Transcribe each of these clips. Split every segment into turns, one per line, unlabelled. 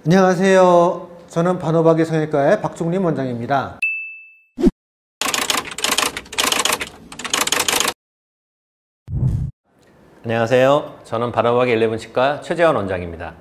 안녕하세요. 저는 반호박이 성형외과의 박종림 원장입니다.
안녕하세요. 저는 반호박이 11 치과 최재원 원장입니다.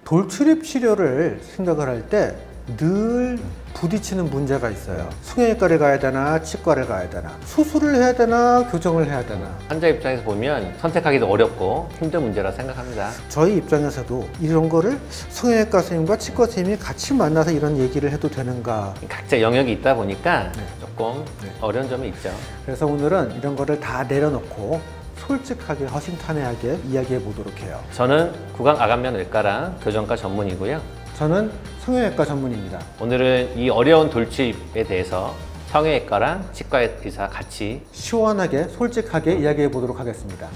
돌출입 치료를 생각을 할 때 늘 부딪히는 문제가 있어요. 성형외과를 가야 되나 치과를 가야 되나, 수술을 해야 되나 교정을 해야 되나.
환자 입장에서 보면 선택하기도 어렵고 힘든 문제라 생각합니다.
저희 입장에서도 이런 거를 성형외과 선생님과 치과 선생님이 같이 만나서 이런 얘기를 해도 되는가.
각자 영역이 있다 보니까 조금 어려운 점이 있죠.
그래서 오늘은 이런 거를 다 내려놓고 솔직하게 허심탄회하게 이야기해 보도록 해요.
저는 구강-아간면외과랑 교정과 전문이고요.
저는 성형외과 전문입니다.
오늘은 이 어려운 돌출입에 대해서 성형외과랑 치과 의사 같이
시원하게 솔직하게 이야기해 보도록 하겠습니다.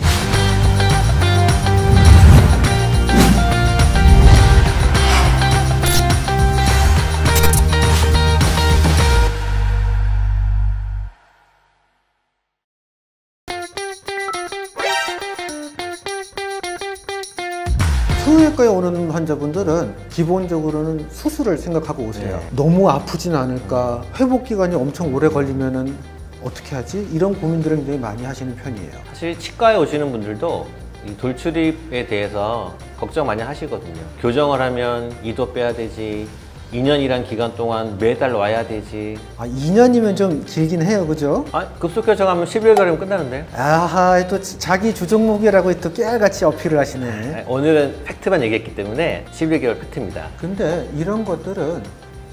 성형외과에 오는 환자분들은 기본적으로는 수술을 생각하고 오세요. 너무 아프진 않을까, 회복 기간이 엄청 오래 걸리면은 어떻게 하지? 이런 고민들을 굉장히 많이 하시는 편이에요.
사실 치과에 오시는 분들도 이 돌출입에 대해서 걱정 많이 하시거든요. 교정을 하면 이도 빼야 되지, 2년이란 기간 동안 매달 와야 되지.
2년이면 좀 길긴 해요, 그죠?
급속 교정하면 11개월이면 끝나는데요.
아하, 또 자기 주종목이라고 또 깨알같이 어필을 하시네.
오늘은 팩트만 얘기했기 때문에 11개월 팩트입니다.
근데 이런 것들은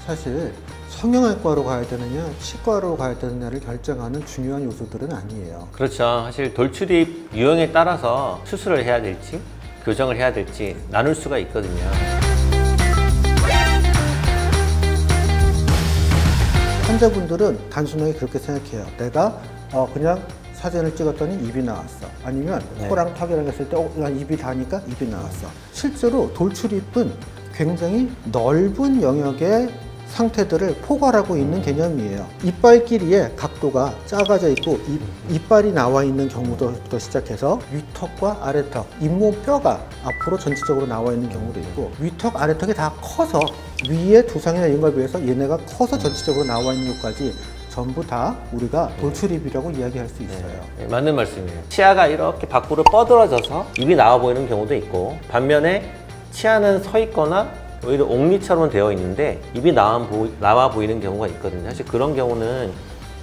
사실 성형외과로 가야 되느냐 치과로 가야 되느냐를 결정하는 중요한 요소들은 아니에요.
그렇죠. 사실 돌출입 유형에 따라서 수술을 해야 될지 교정을 해야 될지 나눌 수가 있거든요.
환자분들은 단순하게 그렇게 생각해요. 내가 그냥 사진을 찍었더니 입이 나왔어. 아니면 코랑 턱이랑 했을 때 입이 다니까 입이 나왔어. 실제로 돌출입은 굉장히 넓은 영역의 상태들을 포괄하고 있는 개념이에요. 이빨 길이의 각도가 작아져 있고 이빨이 나와 있는 경우부터 시작해서 위턱과 아래턱, 잇몸뼈가 앞으로 전체적으로 나와 있는 경우도 있고, 위턱, 아래턱이 다 커서 위에 두상이나 이런 거에 비해서 얘네가 커서 전체적으로 나와 있는 것까지 전부 다 우리가 돌출입이라고 이야기할 수 있어요.
네, 맞는 말씀이에요. 치아가 이렇게 밖으로 뻗어져서 입이 나와 보이는 경우도 있고, 반면에 치아는 서 있거나 오히려 옥리처럼 되어 있는데 입이 나와 보이는 경우가 있거든요. 사실 그런 경우는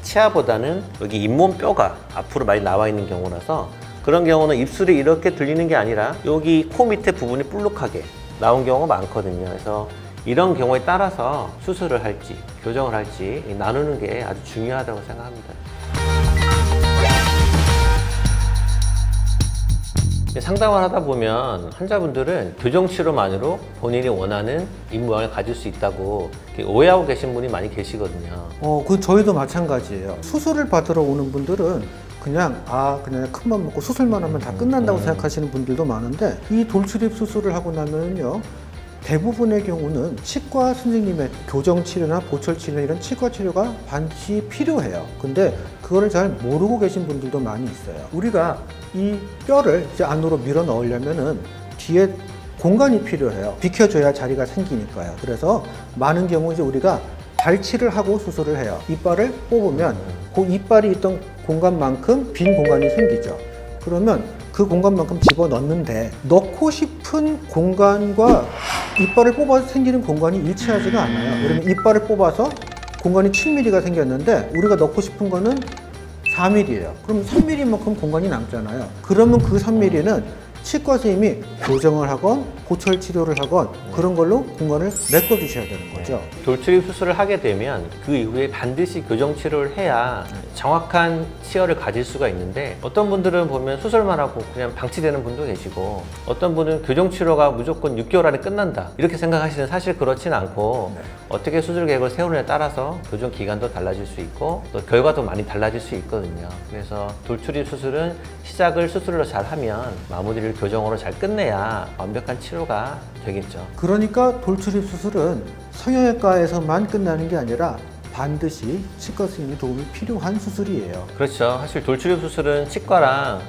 치아보다는 여기 잇몸뼈가 앞으로 많이 나와 있는 경우라서, 그런 경우는 입술이 이렇게 들리는 게 아니라 여기 코 밑에 부분이 볼록하게 나온 경우가 많거든요. 그래서 이런 경우에 따라서 수술을 할지 교정을 할지 나누는 게 아주 중요하다고 생각합니다. 상담을 하다 보면 환자분들은 교정 치료만으로 본인이 원하는 입 모양을 가질 수 있다고 오해하고 계신 분이 많이 계시거든요.
그 저희도 마찬가지예요. 수술을 받으러 오는 분들은 그냥 큰맘 먹고 수술만 하면 다 끝난다고 생각하시는 분들도 많은데, 이 돌출입 수술을 하고 나면요, 대부분의 경우는 치과 선생님의 교정 치료나 보철 치료, 이런 치과 치료가 반드시 필요해요. 근데 그거를 잘 모르고 계신 분들도 많이 있어요. 우리가 이 뼈를 이제 안으로 밀어 넣으려면은 뒤에 공간이 필요해요. 비켜줘야 자리가 생기니까요. 그래서 많은 경우 이제 우리가 발치를 하고 수술을 해요. 이빨을 뽑으면 그 이빨이 있던 공간만큼 빈 공간이 생기죠. 그러면 그 공간만큼 집어 넣는데, 넣고 싶은 공간과 이빨을 뽑아서 생기는 공간이 일치하지가 않아요. 그러면 이빨을 뽑아서 공간이 7mm가 생겼는데 우리가 넣고 싶은 거는 4mm예요. 그럼 3mm만큼 공간이 남잖아요. 그러면 그 3mm는 치과 선생님이 교정을 하건 보철 치료를 하건 그런 걸로 공간을 메꿔주셔야 되는 거죠.
돌출입 수술을 하게 되면 그 이후에 반드시 교정 치료를 해야 정확한 치열을 가질 수가 있는데, 어떤 분들은 보면 수술만 하고 그냥 방치되는 분도 계시고, 어떤 분은 교정 치료가 무조건 6개월 안에 끝난다 이렇게 생각하시는, 사실 그렇진 않고 어떻게 수술 계획을 세우느냐에 따라서 교정 기간도 달라질 수 있고 또 결과도 많이 달라질 수 있거든요. 그래서 돌출입 수술은 시작을 수술로 잘 하면 마무리를 교정으로 잘 끝내야 완벽한 치료가 되겠죠.
그러니까 돌출입 수술은 성형외과에서만 끝나는 게 아니라 반드시 치과 선생님의 도움이 필요한 수술이에요.
그렇죠. 사실 돌출입 수술은 치과랑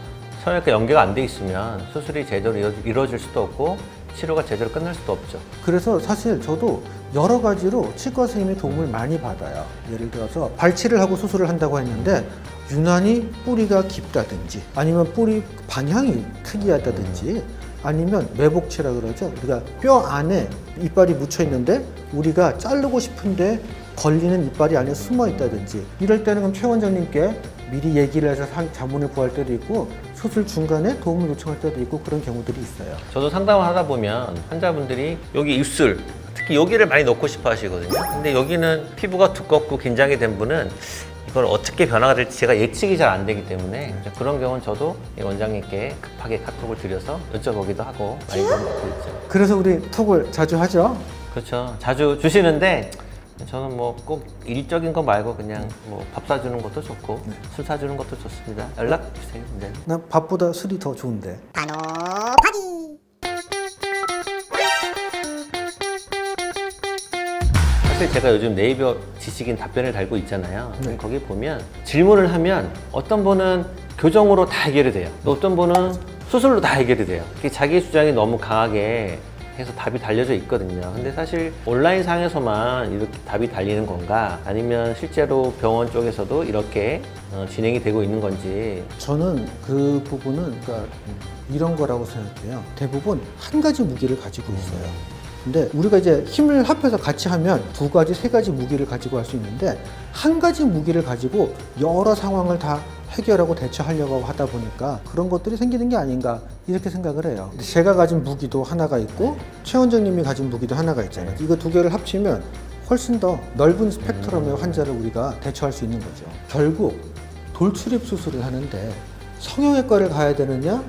성형외과 연계가 안 돼 있으면 수술이 제대로 이루어질 수도 없고 치료가 제대로 끝날 수도 없죠.
그래서 사실 저도 여러 가지로 치과 선생님의 도움을 많이 받아요. 예를 들어서 발치를 하고 수술을 한다고 했는데 유난히 뿌리가 깊다든지 아니면 뿌리 방향이 특이하다든지 아니면 매복치라 그러죠. 우리가 뼈 안에 이빨이 묻혀 있는데 우리가 자르고 싶은데 걸리는 이빨이 안에 숨어 있다든지 이럴 때는 그럼 최 원장님께 미리 얘기를 해서 자문을 구할 때도 있고 수술 중간에 도움을 요청할 때도 있고 그런 경우들이 있어요.
저도 상담을 하다 보면 환자분들이 여기 입술, 특히 여기를 많이 넣고 싶어 하시거든요. 근데 여기는 피부가 두껍고 긴장이 된 분은 이걸 어떻게 변화가 될지 제가 예측이 잘 안 되기 때문에 그런 경우는 저도 이 원장님께 급하게 카톡을 드려서 여쭤보기도 하고 많이 도움을 받고 있죠.
그래서 우리 톡을 자주 하죠.
그렇죠. 자주 주시는데 저는 뭐 꼭 일적인 거 말고 그냥 뭐 밥 사주는 것도 좋고 술 사주는 것도 좋습니다. 연락 주세요. 네.
난 밥보다 술이 더 좋은데.
사실 제가 요즘 네이버 지식인 답변을 달고 있잖아요.
네.
거기 보면 질문을 하면 어떤 분은 교정으로 다 해결이 돼요. 또 어떤 분은 수술로 다 해결이 돼요. 자기 주장이 너무 강하게 해서 답이 달려져 있거든요. 근데 사실 온라인 상에서만 이렇게 답이 달리는 건가 아니면 실제로 병원 쪽에서도 이렇게 진행이 되고 있는 건지.
저는 그 부분은 그러니까 이런 거라고 생각해요. 대부분 한 가지 무기를 가지고 있어요. 근데 우리가 이제 힘을 합해서 같이 하면 두 가지, 세 가지 무기를 가지고 할 수 있는데 한 가지 무기를 가지고 여러 상황을 다 해결하고 대처하려고 하다 보니까 그런 것들이 생기는 게 아닌가 이렇게 생각을 해요. 제가 가진 무기도 하나가 있고 최 원장님이 가진 무기도 하나가 있잖아요. 이거 두 개를 합치면 훨씬 더 넓은 스펙트럼의 환자를 우리가 대처할 수 있는 거죠. 결국 돌출입 수술을 하는데 성형외과를 가야 되느냐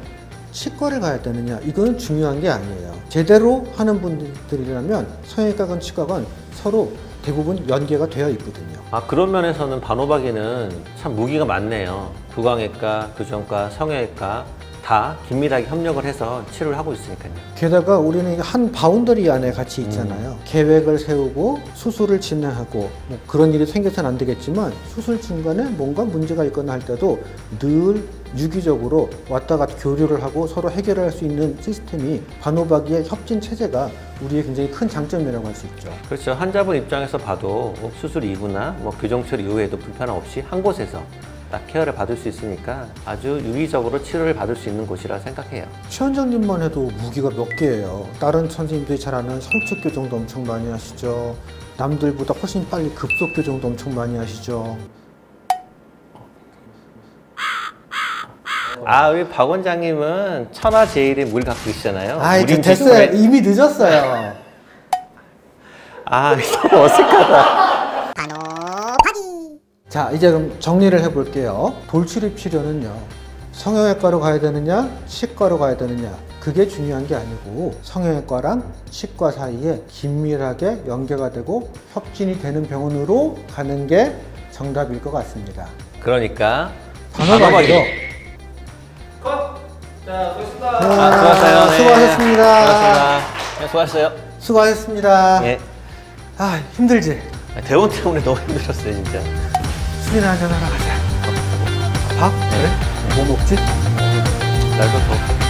치과를 가야 되느냐 이거는 중요한 게 아니에요. 제대로 하는 분들이라면 성형외과건 치과건 서로 대부분 연계가 되어 있거든요.
아, 그런 면에서는 반호박이는 참 무기가 많네요. 구강외과, 교정과, 성형외과 다 긴밀하게 협력을 해서 치료를 하고 있으니까요.
게다가 우리는 한 바운더리 안에 같이 있잖아요. 계획을 세우고 수술을 진행하고 뭐 그런 일이 생겨서는 안 되겠지만 수술 중간에 뭔가 문제가 있거나 할 때도 늘 유기적으로 왔다 갔다 교류를 하고 서로 해결할 수 있는 시스템이 반호박이의 협진 체제가 우리의 굉장히 큰 장점이라고 할 수 있죠.
그렇죠. 환자분 입장에서 봐도 수술 이후나 뭐 교정 처리 이후에도 불편함 없이 한 곳에서 딱 케어를 받을 수 있으니까 아주 유기적으로 치료를 받을 수 있는 곳이라 생각해요.
최 원장님만 해도 무기가 몇 개예요. 다른 선생님들이 잘 아는 설축 교정도 엄청 많이 하시죠. 남들보다 훨씬 빨리 급속 교정도 엄청 많이 하시죠.
아, 우리 박 원장님은 천하제일의 물 갖고 계시잖아요.
아이,
우린
됐어요.
뒷골에-
이미 늦었어요.
아, 너무 어색하다.
자, 이제 그럼 정리를 해볼게요. 돌출입 치료는요, 성형외과로 가야 되느냐, 치과로 가야 되느냐, 그게 중요한 게 아니고 성형외과랑 치과 사이에 긴밀하게 연계가 되고 협진이 되는 병원으로 가는 게 정답일 것 같습니다.
그러니까
반호박이요.
컷! 자, 수고하셨습니다.
아,
수고하셨어요. 네.
수고하셨습니다.
수고하셨습니다. 네, 수고하셨어요.
수고하셨습니다.
예.
아, 힘들지?
대원 때문에 너무 힘들었어요, 진짜.
술이나 한잔 하러 가자. 밥? 그래? 뭐 먹지?
날도 더.